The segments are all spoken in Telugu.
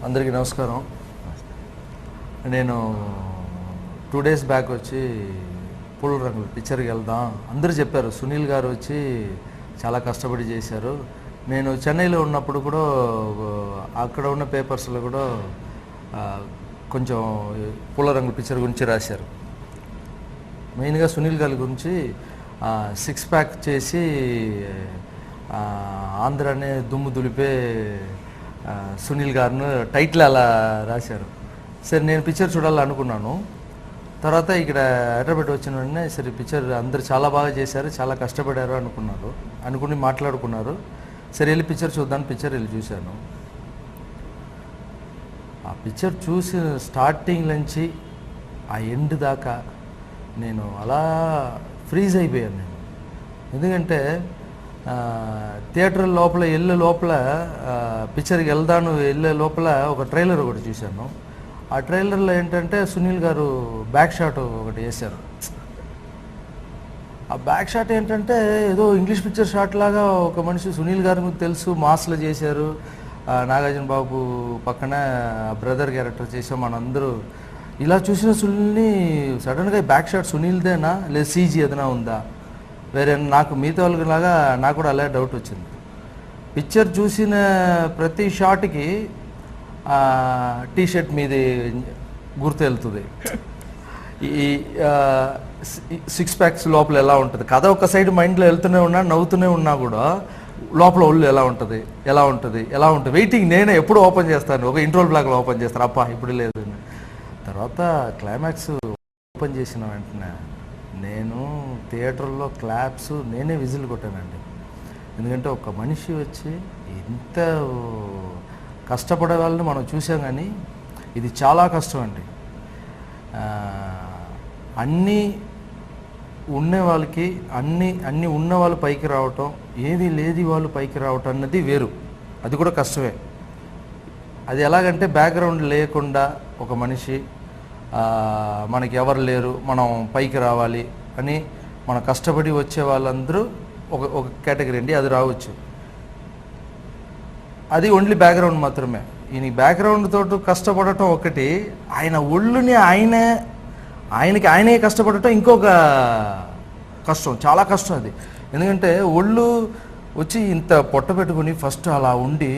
అందరికీ నమస్కారం. నేను 2 days బ్యాక్ వచ్చి పూల రంగుల పిక్చర్కి వెళ్దాం అందరూ చెప్పారు. సునీల్ గారు వచ్చి చాలా కష్టపడి చేశారు. నేను చెన్నైలో ఉన్నప్పుడు కూడా అక్కడ ఉన్న పేపర్స్లో కూడా కొంచెం పూల రంగుల పిక్చర్ గురించి రాశారు. మెయిన్గా సునీల్ గారి గురించి 6 pack చేసి ఆంధ్రానే దుమ్ము దులిపే సునీల్ గారిని టైటిల్ అలా రాశారు. సరే నేను పిక్చర్ చూడాలనుకున్నాను. తర్వాత ఇక్కడ హైదరాబాద్ వచ్చిన వెంటనే సరే పిక్చర్ అందరు చాలా బాగా చేశారు, చాలా కష్టపడారు అనుకుని మాట్లాడుకున్నారు. సరే వెళ్ళి పిక్చర్ చూద్దాను, పిక్చర్ వెళ్ళి చూశాను. ఆ పిక్చర్ చూసి స్టార్టింగ్ నుంచి ఆ ఎండ్ దాకా నేను అలా ఫ్రీజ్ అయిపోయాను నేను. ఎందుకంటే థియేటర్ లోపల పిక్చర్కి వెళ్ళే లోపల ఒక ట్రైలర్ ఒకటి చూశాను. ఆ ట్రైలర్లో ఏంటంటే సునీల్ గారు బ్యాక్ షాట్ ఒకటి వేశారు. ఆ బ్యాక్ షాట్ ఏంటంటే ఏదో ఇంగ్లీష్ పిక్చర్ షాట్ లాగా ఒక మనిషి సునీల్ గారికి తెలుసు మాస్లో చేశారు. నాగార్జున బాబు పక్కన బ్రదర్ క్యారెక్టర్ చేసాం. మనందరూ ఇలా చూసిన సునీల్ని సడన్గా బ్యాక్ షాట్ సునీల్దేనా లేదా సీజీ ఏదైనా ఉందా వేరే నాకు మిగతా వాళ్ళలాగా నాకు కూడా అలా డౌట్ వచ్చింది. పిక్చర్ చూసిన ప్రతి షాట్కి టీషర్ట్ మీది గుర్తు వెళ్తుంది. ఈ 6 packs లోపల ఎలా ఉంటుంది కథ ఒక సైడ్ మైండ్లో వెళ్తూనే ఉన్నా నవ్వుతూనే ఉన్నా కూడా లోపల ఒళ్ళు ఎలా ఉంటుంది వెయిటింగ్. నేనే ఎప్పుడు ఓపెన్ చేస్తాను, ఒక ఇంట్రోల్ బ్లాక్లో ఓపెన్ చేస్తాను, అప్ప ఇప్పుడు లేదు. తర్వాత క్లైమాక్స్ ఓపెన్ చేసిన వెంటనే నేను థియేటర్లో క్లాప్స్ నేనే విజిల్ కొట్టానండి. ఎందుకంటే ఒక మనిషి వచ్చి ఇంత కష్టపడే వాళ్ళని మనం చూసాం, కానీ ఇది చాలా కష్టం అండి. అన్నీ ఉన్న వాళ్ళకి అన్నీ ఉన్న వాళ్ళు పైకి రావటం, ఏది లేది వాళ్ళు పైకి రావటం అన్నది వేరు, అది కూడా కష్టమే. అది ఎలాగంటే బ్యాక్గ్రౌండ్ లేకుండా ఒక మనిషి మనకి ఎవరు లేరు మనం పైకి రావాలి అని మన కష్టపడి వచ్చే వాళ్ళందరూ ఒక కేటగిరీ అండి, అది రావచ్చు. అది ఓన్లీ బ్యాక్గ్రౌండ్ మాత్రమే. ఈయన బ్యాక్గ్రౌండ్ తోటి కష్టపడటం ఒకటి, ఆయన ఒళ్ళుని ఆయనే కష్టపడటం ఇంకొక కష్టం, చాలా కష్టం అది. ఎందుకంటే ఒళ్ళు వచ్చి ఇంత పొట్ట పెట్టుకుని ఫస్ట్ అలా ఉండి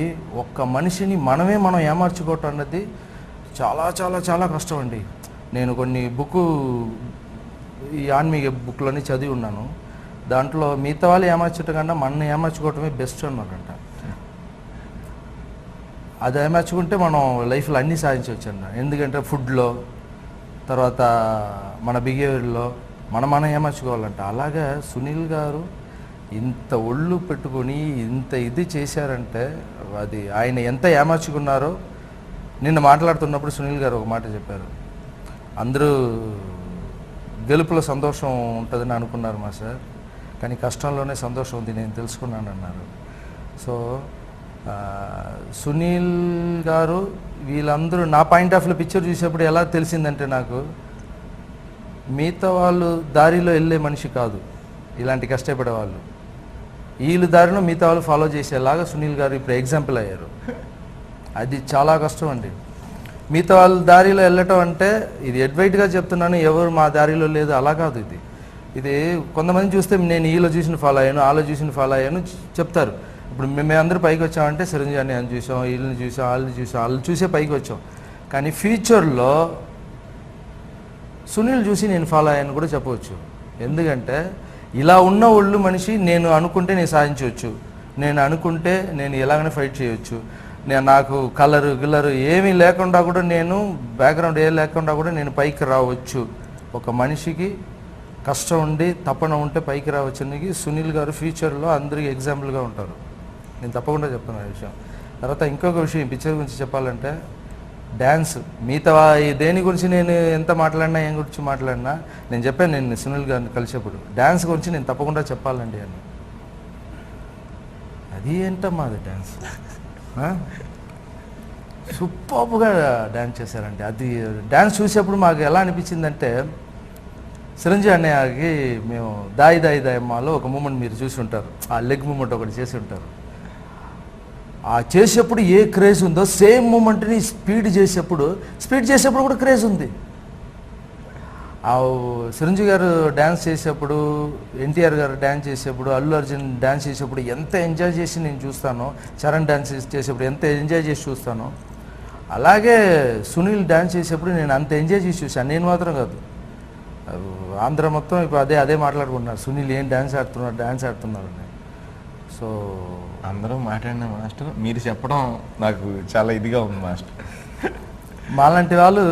ఒక్క మనిషిని మనం ఏమార్చుకోవటం అన్నది చాలా చాలా చాలా కష్టం అండి. నేను కొన్ని ఈ ఆన్మీక బుక్లని చదివి ఉన్నాను. దాంట్లో మిగతా వాళ్ళు ఏమార్చటం కన్నా మనల్ని ఏమార్చుకోవటమే బెస్ట్ అన్నారంట. అది ఏమార్చుకుంటే మనం లైఫ్లో అన్నీ సాధించవచ్చు అన్న. ఎందుకంటే ఫుడ్లో, తర్వాత మన బిహేవియర్లో మనం ఏమార్చుకోవాలంట. అలాగే సునీల్ గారు ఇంత ఒళ్ళు పెట్టుకొని ఇంత ఇది చేశారంటే అది ఆయన ఎంత ఏమార్చుకున్నారో. నిన్న మాట్లాడుతున్నప్పుడు సునీల్ గారు ఒక మాట చెప్పారు, అందరూ గెలుపులో సంతోషం ఉంటుందని అనుకున్నారు మా సార్, కానీ కష్టంలోనే సంతోషం ఉంది నేను తెలుసుకున్నాను అన్నారు. సో సునీల్ గారు వీళ్ళందరూ నా పాయింట్ ఆఫ్ వ్యూ పిక్చర్ చూసేప్పుడు ఎలా తెలిసిందంటే నాకు మిగతా వాళ్ళు దారిలో వెళ్ళే మనిషి కాదు ఇలాంటి కష్టపడే వాళ్ళు, వీళ్ళు దారిలో మిగతా వాళ్ళు ఫాలో చేసేలాగా సునీల్ గారు ఇప్పుడు ఎగ్జాంపుల్ అయ్యారు. అది చాలా కష్టం అండి. మిగతా వాళ్ళ దారిలో వెళ్ళటం అంటే ఇది అడ్వైట్గా చెప్తున్నాను, ఎవరు మా దారిలో లేదు అలా కాదు. ఇది కొంతమంది చూస్తే నేను వీళ్ళు చూసిన ఫాలో అయ్యాను, వాళ్ళు చూసిన ఫాలో అయ్యాను చెప్తారు. ఇప్పుడు మేమందరూ పైకి వచ్చామంటే చిరంజీవి అని చూసాం, వీళ్ళని చూసాం, వాళ్ళు చూసే పైకి వచ్చాం. కానీ ఫ్యూచర్లో సునీల్ చూసి నేను ఫాలో అయ్యాను కూడా చెప్పవచ్చు. ఎందుకంటే ఇలా ఉన్న ఒళ్ళు మనిషి నేను అనుకుంటే నేను సాధించవచ్చు, నేను అనుకుంటే నేను ఎలాగైనా ఫైట్ చేయవచ్చు, నాకు గిల్లరు ఏమీ లేకుండా కూడా నేను బ్యాక్గ్రౌండ్ ఏ లేకుండా కూడా నేను పైకి రావచ్చు. ఒక మనిషికి కష్టం ఉండి తపన ఉంటే పైకి రావచ్చు అనేది సునీల్ గారు ఫ్యూచర్లో అందరికీ ఎగ్జాంపుల్గా ఉంటారు. నేను తప్పకుండా చెప్తాను ఆ విషయం. తర్వాత ఇంకొక విషయం పిక్చర్ గురించి చెప్పాలంటే డ్యాన్స్, మిగతా దేని గురించి నేను ఎంత మాట్లాడినా ఏం గురించి మాట్లాడినా నేను చెప్పాను, నేను సునీల్ గారిని కలిసేప్పుడు డ్యాన్స్ గురించి నేను తప్పకుండా చెప్పాలండి అని. అది ఏంటమ్మా అది డ్యాన్స్ సూపర్గా డ్యాన్స్ చేశారండి. అది డ్యాన్స్ చూసేప్పుడు మాకు ఎలా అనిపించిందంటే చిరంజీవి అన్నయ్యకి మేము దాయి దాయి దాయమ్మలో ఒక మూమెంట్ మీరు చూసి ఉంటారు, ఆ లెగ్ మూమెంట్ ఒకటి చేసి ఉంటారు. ఆ చేసేప్పుడు ఏ క్రేజ్ ఉందో సేమ్ మూమెంట్ని స్పీడ్ చేసేప్పుడు కూడా క్రేజ్ ఉంది. ఆ చిరంజీవి గారు డ్యాన్స్ చేసేప్పుడు, ఎన్టీఆర్ గారు డ్యాన్స్ చేసేప్పుడు, అల్లు అర్జున్ డ్యాన్స్ చేసేప్పుడు ఎంత ఎంజాయ్ చేసి నేను చూస్తానో, చరణ్ డ్యాన్స్ చేసేప్పుడు ఎంత ఎంజాయ్ చేసి చూస్తానో, అలాగే సునీల్ డ్యాన్స్ చేసేప్పుడు నేను అంత ఎంజాయ్ చేసి చూశాను. నేను మాత్రం కాదు, ఆంధ్ర మొత్తం ఇప్పుడు అదే మాట్లాడుకుంటున్నారు, సునీల్ ఏం డ్యాన్స్ ఆడుతున్నారు అని. సో అందరూ మాట్లాడిన మాస్టర్, మీరు చెప్పడం నాకు చాలా ఇదిగా ఉంది మాస్టర్. మాలాంటి వాళ్ళు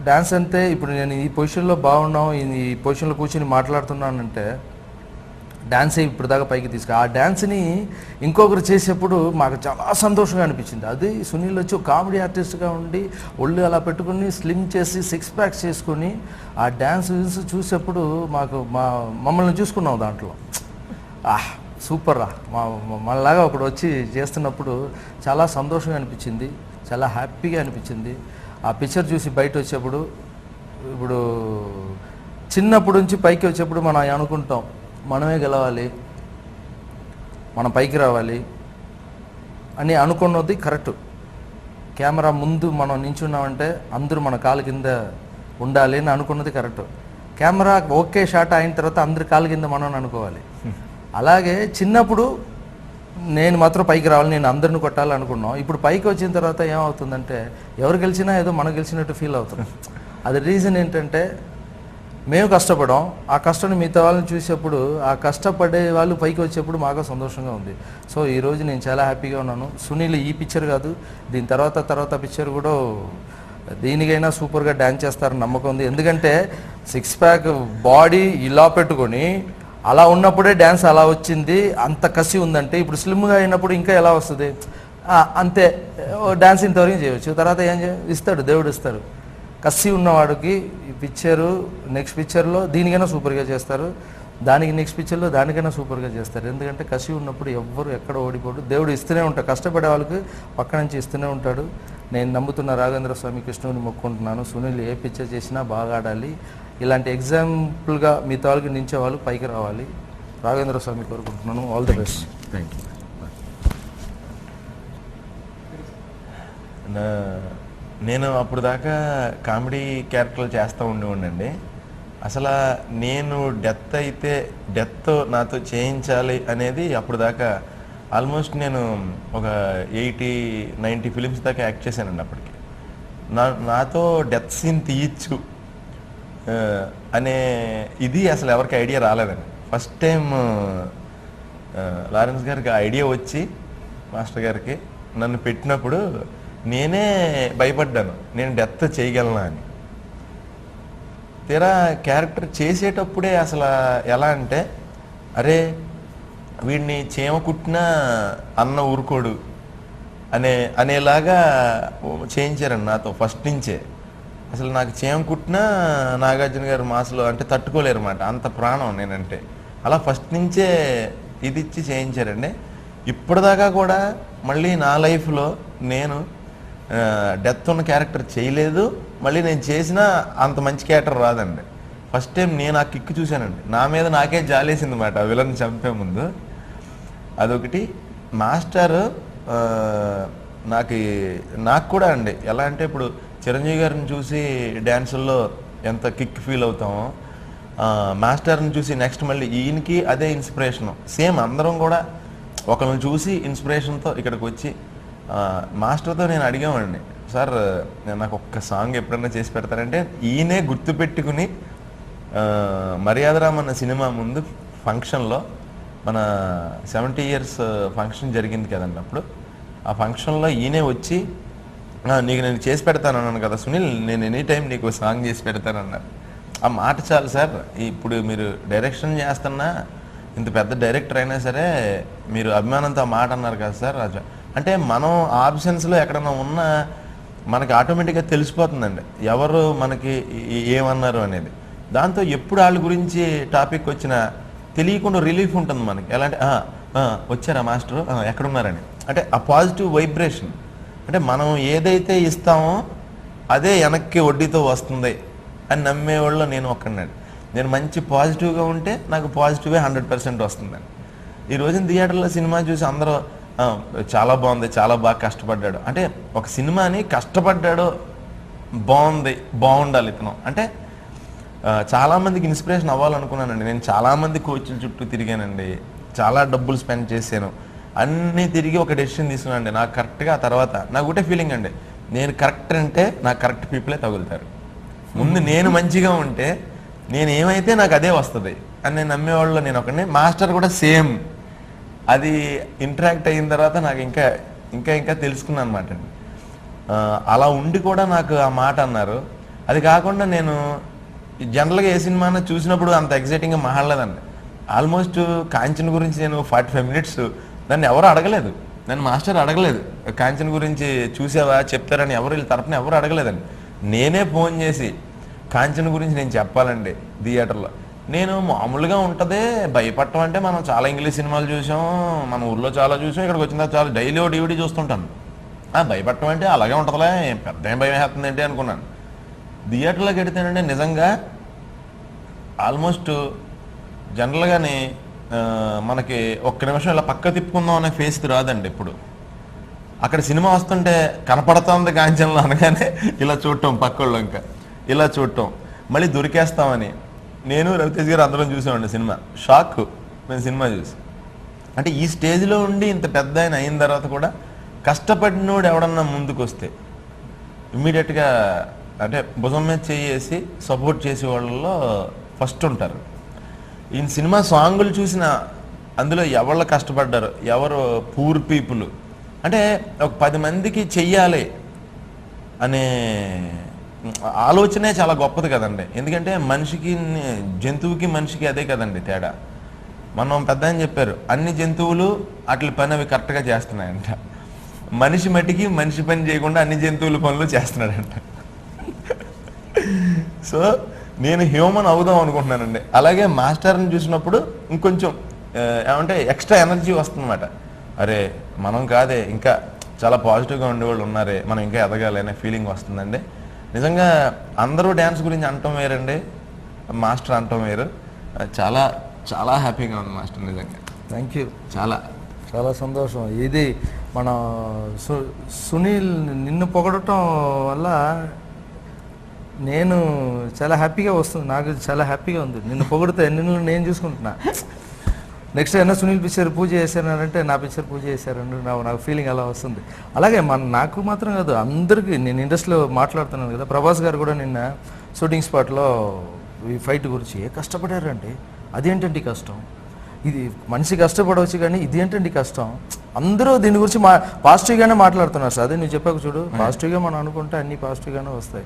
డ్యాన్స్ అంతే. ఇప్పుడు నేను ఈ పొజిషన్లో బాగున్నాం, ఈ పొజిషన్లో కూర్చొని మాట్లాడుతున్నానంటే డ్యాన్సే ఇప్పుడు దాకా పైకి ఆ డ్యాన్స్ని ఇంకొకరు చేసేప్పుడు మాకు చాలా సంతోషంగా అనిపించింది. అది సునీల్ వచ్చి ఒక కామెడీ ఆర్టిస్ట్గా ఉండి ఒళ్ళు అలా పెట్టుకుని స్లిమ్ చేసి 6 ప్యాక్స్ చేసుకొని ఆ డ్యాన్స్ చూసేప్పుడు మమ్మల్ని చూసుకున్నాం దాంట్లో. సూపర్ రా, మనలాగా ఒకడు వచ్చి చేస్తున్నప్పుడు చాలా సంతోషంగా అనిపించింది, చాలా హ్యాపీగా అనిపించింది. ఆ పిక్చర్ చూసి బయట వచ్చేప్పుడు, ఇప్పుడు చిన్నప్పటి నుంచి పైకి వచ్చేప్పుడు మనం అనుకుంటాం మనమే గెలవాలి, మనం పైకి రావాలి అని అనుకున్నది కరెక్ట్. కెమెరా ముందు మనం నించున్నామంటే అందరూ మన కాలు కింద ఉండాలి అని అనుకున్నది కరెక్ట్. కెమెరా ఓకే షాట్ అయిన తర్వాత అందరి కాలు కింద మనం అనుకోవాలి. అలాగే చిన్నప్పుడు నేను మాత్రం పైకి రావాలి, నేను అందరిని కొట్టాలి అనుకున్నాం. ఇప్పుడు పైకి వచ్చిన తర్వాత ఏమవుతుందంటే ఎవరు గెలిచినా ఏదో మనం గెలిచినట్టు ఫీల్ అవుతుంది. అది రీజన్ ఏంటంటే మేము కష్టపడాం, ఆ కష్టాన్ని మిగతా వాళ్ళని చూసేప్పుడు, ఆ కష్టపడే వాళ్ళు పైకి వచ్చేప్పుడు మాకు సంతోషంగా ఉంది. సో ఈరోజు నేను చాలా హ్యాపీగా ఉన్నాను. సునీల్ ఈ పిక్చర్ కాదు, దీని తర్వాత పిక్చర్ కూడా దీనికైనా సూపర్గా డ్యాన్స్ చేస్తారని నమ్మకం ఉంది. ఎందుకంటే 6 ప్యాక్ బాడీ ఇలా పెట్టుకొని అలా ఉన్నప్పుడే డ్యాన్స్ అలా వచ్చింది, అంత కసి ఉందంటే ఇప్పుడు స్లిమ్గా అయినప్పుడు ఇంకా ఎలా వస్తుంది? అంతే, డ్యాన్స్ ఇంతవరకు చేయవచ్చు, తర్వాత ఏం ఇస్తాడు దేవుడు ఇస్తాడు. కసి ఉన్నవాడికి ఈ పిక్చరు నెక్స్ట్ పిక్చర్లో దీనికైనా సూపర్గా చేస్తారు, దానికి నెక్స్ట్ పిక్చర్లో దానికైనా సూపర్గా చేస్తారు. ఎందుకంటే కసి ఉన్నప్పుడు ఎవ్వరు ఎక్కడ ఓడిపోడు, దేవుడు ఇస్తూనే ఉంటాడు, కష్టపడే వాళ్ళకి పక్క నుంచి ఇస్తూనే ఉంటాడు. నేను నమ్ముతున్న రాఘవేంద్ర స్వామి కృష్ణుని మొక్కుంటున్నాను, సునీల్ ఏ పిక్చర్ చేసినా బాగా ఆడాలి, ఇలాంటి ఎగ్జాంపుల్గా మీ తాలూకి నించే వాళ్ళు పైకి రావాలి, రాఘవేంద్ర స్వామి కోరుకుంటున్నాను. All the best. Thank you. నేను అప్పుడు దాకా కామెడీ క్యారెక్టర్లు చేస్తూ ఉండేవాడినండి. అసలు నేను డెత్ నాతో చేయించాలి అనేది అప్పుడు దాకా ఆల్మోస్ట్ నేను ఒక 80-90 ఫిలిమ్స్ దాకా యాక్ట్ చేశానండి. అప్పటికి నాతో డెత్ సీన్ తీయచ్చు అనే ఇది అసలు ఎవరికి ఐడియా రాలేదండి. ఫస్ట్ టైం లారెన్స్ గారికి ఆ ఐడియా వచ్చి మాస్టర్ గారికి నన్ను పెట్టినప్పుడు నేనే భయపడ్డాను, నేను డెత్ చేయగలనా అని. తీరా క్యారెక్టర్ చేసేటప్పుడే అసలు ఎలా అంటే, అరే వీడిని చీమ కుట్టినా అన్న ఊరుకోడు అనేలాగా చేయించారండి నాతో ఫస్ట్ నుంచే. అసలు నాకు చీమ కుట్టినా నాగార్జున గారు మాసలో అంటే తట్టుకోలేరు అన్నమాట, అంత ప్రాణం నేనంటే. అలా ఫస్ట్ నుంచే ఇది ఇచ్చి చేయించారండి. ఇప్పటిదాకా కూడా మళ్ళీ నా లైఫ్లో నేను డెత్ ఉన్న క్యారెక్టర్ చేయలేదు, మళ్ళీ నేను చేసినా అంత మంచి క్యారెక్టర్ రాదండి. ఫస్ట్ టైం నేను ఆ కిక్ చూశానండి, నా మీద నాకే జాలేసింది అన్నమాట విలన్ చంపే ముందు. అదొకటి. మాస్టర్ నాకు కూడా అండి ఎలా అంటే, ఇప్పుడు చిరంజీవి గారిని చూసి డ్యాన్సుల్లో ఎంత కిక్ ఫీల్ అవుతామో, మాస్టర్ని చూసి నెక్స్ట్ మళ్ళీ ఈయనకి అదే ఇన్స్పిరేషను. సేమ్ అందరం కూడా ఒకరిని చూసి ఇన్స్పిరేషన్తో ఇక్కడికి వచ్చి మాస్టర్తో నేను అడిగామండి, సార్ నాకు ఒక్క సాంగ్ ఎప్పుడన్నా చేసి పెడతారంటే ఈయనే గుర్తుపెట్టుకుని మర్యాదరామ్ అన్న సినిమా ముందు ఫంక్షన్లో మన 70 years ఫంక్షన్ జరిగింది కదండి. అప్పుడు ఆ ఫంక్షన్లో ఈయనే వచ్చి నీకు నేను చేసి పెడతాను అన్నాను కదా సునీల్, నేను ఎనీ టైం నీకు సాంగ్ చేసి పెడతానన్నారు. ఆ మాట చాలు సార్, ఇప్పుడు మీరు డైరెక్షన్ చేస్తున్నా ఇంత పెద్ద డైరెక్టర్ అయినా సరే మీరు అభిమానంతో ఆ మాట అన్నారు కదా సార్. అంటే మనం ఆప్షన్స్లో ఎక్కడన్నా ఉన్నా మనకి ఆటోమేటిక్గా తెలిసిపోతుందండి ఎవరు మనకి ఏమన్నారు అనేది. దాంతో ఎప్పుడు వాళ్ళ గురించి టాపిక్ వచ్చినా తెలియకుండా రిలీఫ్ ఉంటుంది మనకి. ఎలా అంటే వచ్చారా మాస్టర్ ఎక్కడున్నారని, అంటే ఆ పాజిటివ్ వైబ్రేషన్. అంటే మనం ఏదైతే ఇస్తామో అదే వెనక్కి వడ్డీతో వస్తుంది అని నమ్మేవాళ్ళు నేను ఒక్కడినండి. నేను మంచి పాజిటివ్గా ఉంటే నాకు పాజిటివే 100% వస్తుందండి. ఈ రోజున థియేటర్లో సినిమా చూసి అందరూ "ఆ, చాలా బాగుంది, చాలా బాగా కష్టపడ్డాడు." అంటే ఒక సినిమాని కష్టపడ్డాడు, బాగుంది, బాగుండాలి ఇతను అంటే చాలామందికి ఇన్స్పిరేషన్ అవ్వాలనుకున్నానండి. నేను చాలామంది కోచ్ల చుట్టూ తిరిగానండి, చాలా డబ్బులు స్పెండ్ చేశాను, అన్నీ తిరిగి ఒక డెసిషన్ తీసుకున్నానండి. నాకు కరెక్ట్గా ఆ తర్వాత నాకు ఒకటే ఫీలింగ్ అండి, నేను కరెక్ట్ అంటే నాకు కరెక్ట్ పీపులే తగులుతారు. ముందు నేను మంచిగా ఉంటే నేను ఏమైతే నాకు అదే వస్తుంది అని నేను నమ్మేవాళ్ళు నేను ఒకడిని. మాస్టర్ కూడా సేమ్. అది ఇంటరాక్ట్ అయిన తర్వాత నాకు ఇంకా ఇంకా ఇంకా తెలుసుకున్నాను అనమాట అండి. అలా ఉండి కూడా నాకు ఆ మాట అన్నారు. అది కాకుండా నేను జనరల్గా ఏ సినిమా చూసినప్పుడు అంత ఎగ్జైటింగ్గా మాట్లాడలేదండి. ఆల్మోస్ట్ కాంచన్ గురించి నేను 45 minutes నన్ను ఎవరు అడగలేదు, నన్ను మాస్టర్ అడగలేదు కాంచన్ గురించి చూసావా చెప్తారని ఎవరు వీళ్ళ తరపున ఎవరు అడగలేదండి. నేనే ఫోన్ చేసి కాంచన్ గురించి నేను చెప్పాలండి థియేటర్లో. నేను మామూలుగా ఉంటుందే భయపడటం అంటే మనం చాలా ఇంగ్లీష్ సినిమాలు చూసాం, మన ఊర్లో చాలా చూసాం, ఇక్కడికి వచ్చిన చాలా డైలీ ఓ DVD చూస్తుంటాను. భయపడటం అంటే అలాగే ఉంటుందిలే, పెద్ద ఏం భయం వేస్తుంది ఏంటి అనుకున్నాను. థియేటర్లోకి వెడితేనంటే నిజంగా ఆల్మోస్ట్ జనరల్గానే మనకి ఒక్క నిమిషం ఇలా పక్క తిప్పుకుందాం అనే ఫేస్ రాదండి. ఇప్పుడు అక్కడ సినిమా వస్తుంటే కనపడుతోంది కాంచన్లో అనగానే ఇలా చూడటం, పక్కళ్ళు ఇంకా ఇలా చూడటం, మళ్ళీ దొరికేస్తామని. నేను రవితేజ్ గారు అందరం చూసామండి సినిమా. షాక్ మేము సినిమా చూసి. అంటే ఈ స్టేజ్లో ఉండి ఇంత పెద్ద ఆయన అయిన తర్వాత కూడా కష్టపడినోడు ఎవడన్నా ముందుకు వస్తే ఇమ్మీడియట్గా అంటే భుజం మీద చేసి సపోర్ట్ చేసే వాళ్ళలో ఫస్ట్ ఉంటారు. ఈ సినిమా సాంగులు చూసిన అందులో ఎవరు కష్టపడ్డారు, ఎవరు పూర్ పీపుల్ అంటే ఒక 10 మందికి చెయ్యాలి అనే ఆలోచనే చాలా గొప్పది కదండి. ఎందుకంటే మనిషికి జంతువుకి మనిషికి అదే కదండి తేడా. మనం పెద్ద అని చెప్పారు, అన్ని జంతువులు అట్ల పని అవి కరెక్ట్గా చేస్తున్నాయంట, మనిషి మట్టికి మనిషి పని చేయకుండా అన్ని జంతువుల పనులు చేస్తున్నాడంట. సో నేను హ్యూమన్ అవుదాం అనుకుంటున్నానండి. అలాగే మాస్టర్ని చూసినప్పుడు ఇంకొంచెం ఏమంటే ఎక్స్ట్రా ఎనర్జీ వస్తుందన్నమాట. అరే మనం కాదే, ఇంకా చాలా పాజిటివ్గా ఉండేవాళ్ళు ఉన్నారే, మనం ఇంకా ఎదగాలి అనే ఫీలింగ్ వస్తుందండి. నిజంగా అందరూ డ్యాన్స్ గురించి అంటాం వేరండి, మాస్టర్ అంటాం వేరు. చాలా చాలా హ్యాపీగా ఉంది మాస్టర్ నిజంగా. Thank you. చాలా చాలా సంతోషం. ఇది మన సునీల్ నిన్ను పొగడటం వల్ల నేను చాలా హ్యాపీగా వస్తుంది, నాకు చాలా హ్యాపీగా ఉంది. నిన్ను పొగిడితే నిన్ను నేను చూసుకుంటున్నా. నెక్స్ట్ అయినా సునీల్ పిక్చర్ పూజ చేశానంటే నా పిక్చర్ పూజ చేశారంటే నాకు ఫీలింగ్ అలా వస్తుంది. అలాగే నాకు మాత్రం కాదు, అందరికీ. నేను ఇండస్ట్రీలో మాట్లాడుతున్నాను కదా, ప్రభాస్ గారు కూడా నిన్న షూటింగ్ స్పాట్లో ఈ ఫైట్ గురించి కష్టపడారండి. అదేంటండి కష్టం, ఇది మనిషి కష్టపడవచ్చు కానీ ఇదేంటండి కష్టం. అందరూ దీని గురించి పాజిటివ్గానే మాట్లాడుతున్నారు సార్. అదే నువ్వు చెప్పాక చూడు, పాజిటివ్గా మనం అనుకుంటే అన్నీ పాజిటివ్గానే వస్తాయి.